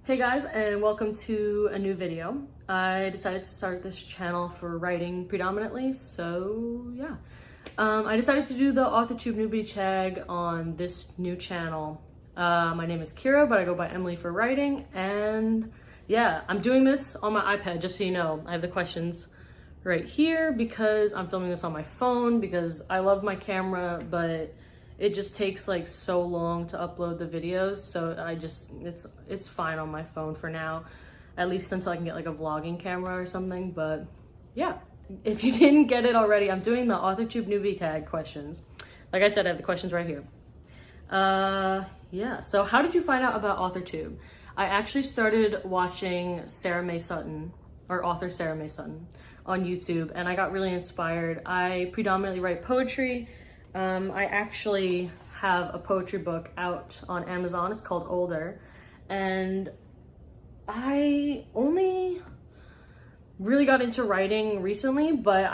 Hey guys, and welcome to a new video. I decided to start this channel for writing predominantly, so yeah. I decided to do the Authortube Newbie tag on this new channel. My name is Kira, but I go by Emily for writing, and yeah, I'm doing this on my iPad, just so you know. I have the questions right here because I'm filming this on my phone because I love my camera, but it just takes like so long to upload the videos, so it's fine on my phone for now, at least until I can get like a vlogging camera or something. But yeah, if you didn't get it already, I'm doing the Authortube Newbie tag questions. Like I said, I have the questions right here. Yeah, so how did you find out about Authortube? I actually started watching Sarah Mae Sutton, or author Sarah Mae Sutton, on YouTube, and I got really inspired. I predominantly write poetry. I actually have a poetry book out on Amazon. It's called Older, and I only really got into writing recently, but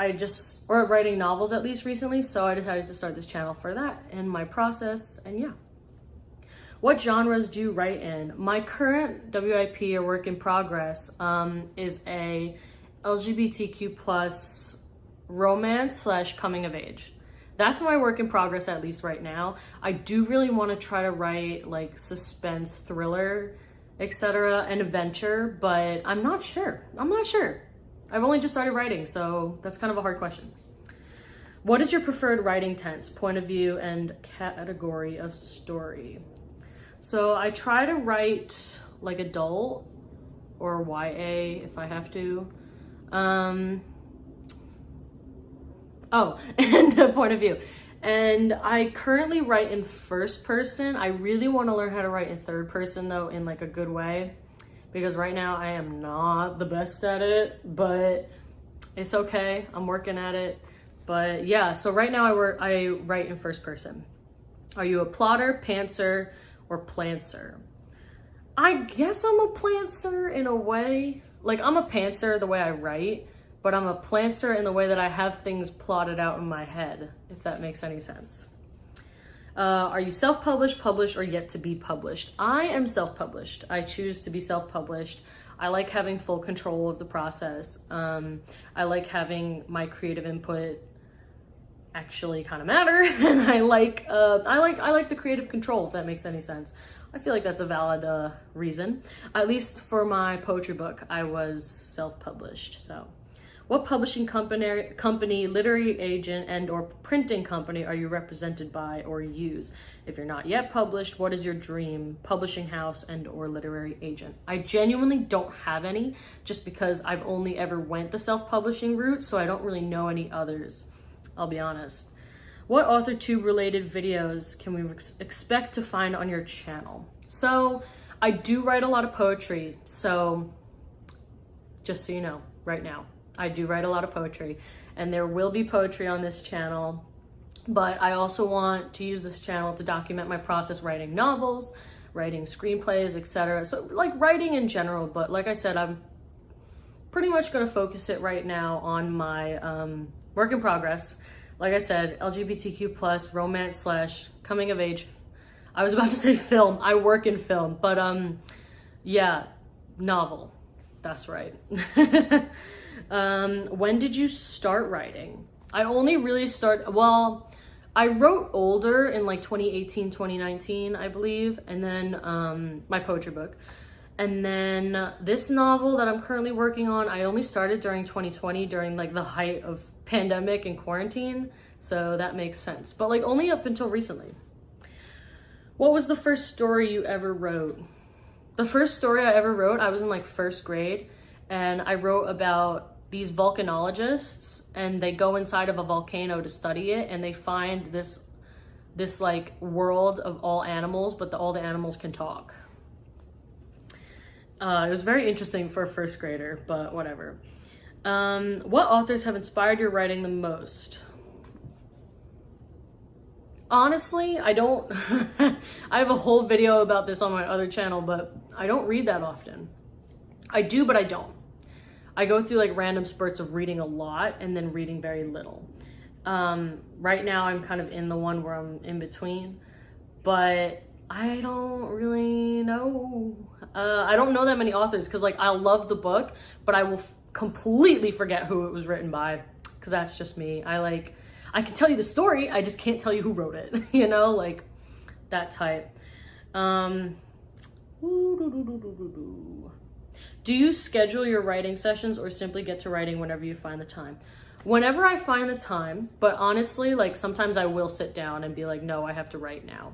or writing novels at least recently, so I decided to start this channel for that and my process, and yeah. What genres do you write in? My current WIP, or work in progress, is a LGBTQ plus romance / coming of age. That's my work in progress, at least right now. I do really want to try to write like suspense, thriller, etc., and adventure, but I'm not sure. I've only just started writing, so that's kind of a hard question. What is your preferred writing tense, point of view, and category of story? So I try to write like adult or YA if I have to. And the point of view. And I currently write in first person. I really want to learn how to write in third person though, in like a good way, because right now I am not the best at it, but it's okay. I'm working at it. But yeah, so right now I write in first person. Are you a plotter, pantser, or plantser? I guess I'm a plantser in a way. Like, I'm a pantser the way I write, but I'm a plantser in the way that I have things plotted out in my head, if that makes any sense. Are you self-published, published, or yet to be published? I am self-published. I choose to be self-published. I like having full control of the process. I like having my creative input actually kind of matter, and I like the creative control, if that makes any sense. I feel like that's a valid reason. At least for my poetry book, I was self-published. So, what publishing company, literary agent, and or printing company are you represented by or use? If you're not yet published, what is your dream publishing house and or literary agent? I genuinely don't have any, just because I've only ever went the self-publishing route, so I don't really know any others. I'll be honest. What Authortube related videos can we expect to find on your channel? So I do write a lot of poetry, so just so you know, right now, I do write a lot of poetry, and there will be poetry on this channel, but I also want to use this channel to document my process writing novels, writing screenplays, etc. So like writing in general, but like I said, I'm pretty much going to focus it right now on my work in progress. Like I said, LGBTQ plus romance / coming of age. I was about to say film. I work in film, but yeah, novel. That's right. When did you start writing? I only really I wrote Older in like 2018, 2019, I believe, and then my poetry book. And then this novel that I'm currently working on, I only started during 2020, during like the height of pandemic and quarantine, so that makes sense. But like only up until recently. What was the first story you ever wrote? The first story I ever wrote, I was in like first grade, and I wrote about these volcanologists, and they go inside of a volcano to study it, and they find this like world of all animals, but all the animals can talk. It was very interesting for a first grader, but whatever. What authors have inspired your writing the most? Honestly, I don't. I have a whole video about this on my other channel, but I don't read that often. I do, but I don't. I go through like random spurts of reading a lot and then reading very little. Right now I'm kind of in the one where I'm in between, but I don't really know. I don't know that many authors because like I love the book, but I will completely forget who it was written by because that's just me. I can tell you the story, I just can't tell you who wrote it, you know, like that type. Do you schedule your writing sessions or simply get to writing whenever you find the time? Whenever I find the time, but honestly, like sometimes I will sit down and be like, no, I have to write now.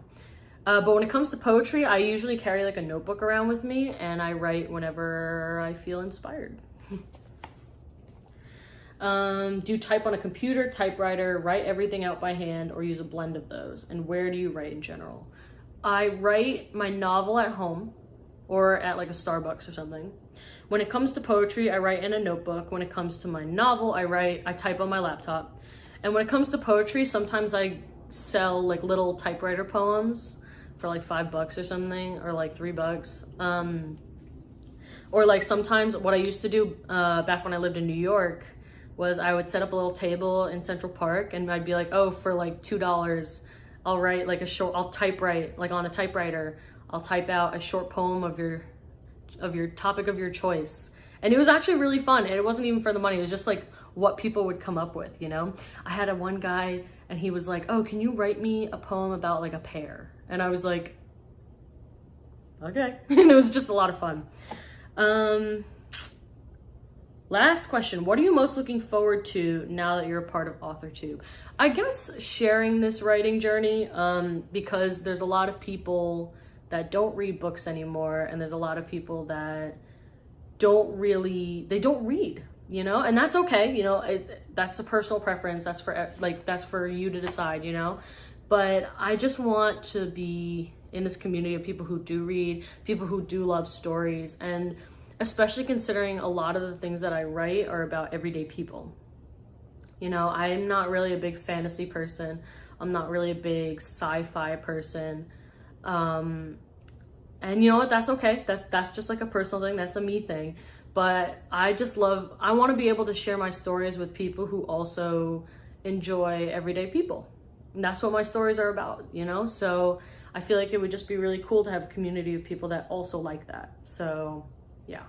But when it comes to poetry, I usually carry like a notebook around with me and I write whenever I feel inspired. Do you type on a computer, typewriter, write everything out by hand, or use a blend of those? And where do you write in general? I write my novel at home or at like a Starbucks or something. When it comes to poetry, I write in a notebook. When it comes to my novel, I type on my laptop. And when it comes to poetry, sometimes I sell like little typewriter poems for like $5 or something, or like $3. Or like sometimes what I used to do back when I lived in New York was I would set up a little table in Central Park and I'd be like, oh, for like $2, I'll write like I'll typewrite, like on a typewriter, I'll type out a short poem of your topic of your choice. And it was actually really fun. And it wasn't even for the money. It was just like what people would come up with, you know? I had one guy and he was like, oh, can you write me a poem about like a pear? And I was like, okay. And it was just a lot of fun. Last question. What are you most looking forward to now that you're a part of Authortube? I guess sharing this writing journey, because there's a lot of people that don't read books anymore, and there's a lot of people that don't read, you know, and that's okay, you know, that's a personal preference, that's for you to decide, you know, but I just want to be in this community of people who do read, people who do love stories, and especially considering a lot of the things that I write are about everyday people. You know, I'm not really a big fantasy person, I'm not really a big sci-fi person. And you know what, that's okay. That's just like a personal thing. That's a me thing. But I want to be able to share my stories with people who also enjoy everyday people. And that's what my stories are about, you know? So I feel like it would just be really cool to have a community of people that also like that. So yeah.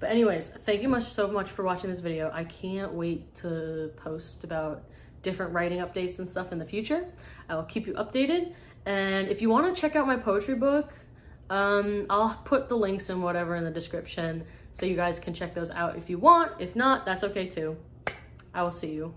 But anyways, thank you so much for watching this video. I can't wait to post about different writing updates and stuff in the future. I will keep you updated. And if you want to check out my poetry book, I'll put the links and whatever in the description so you guys can check those out if you want. If not, that's okay too. I will see you.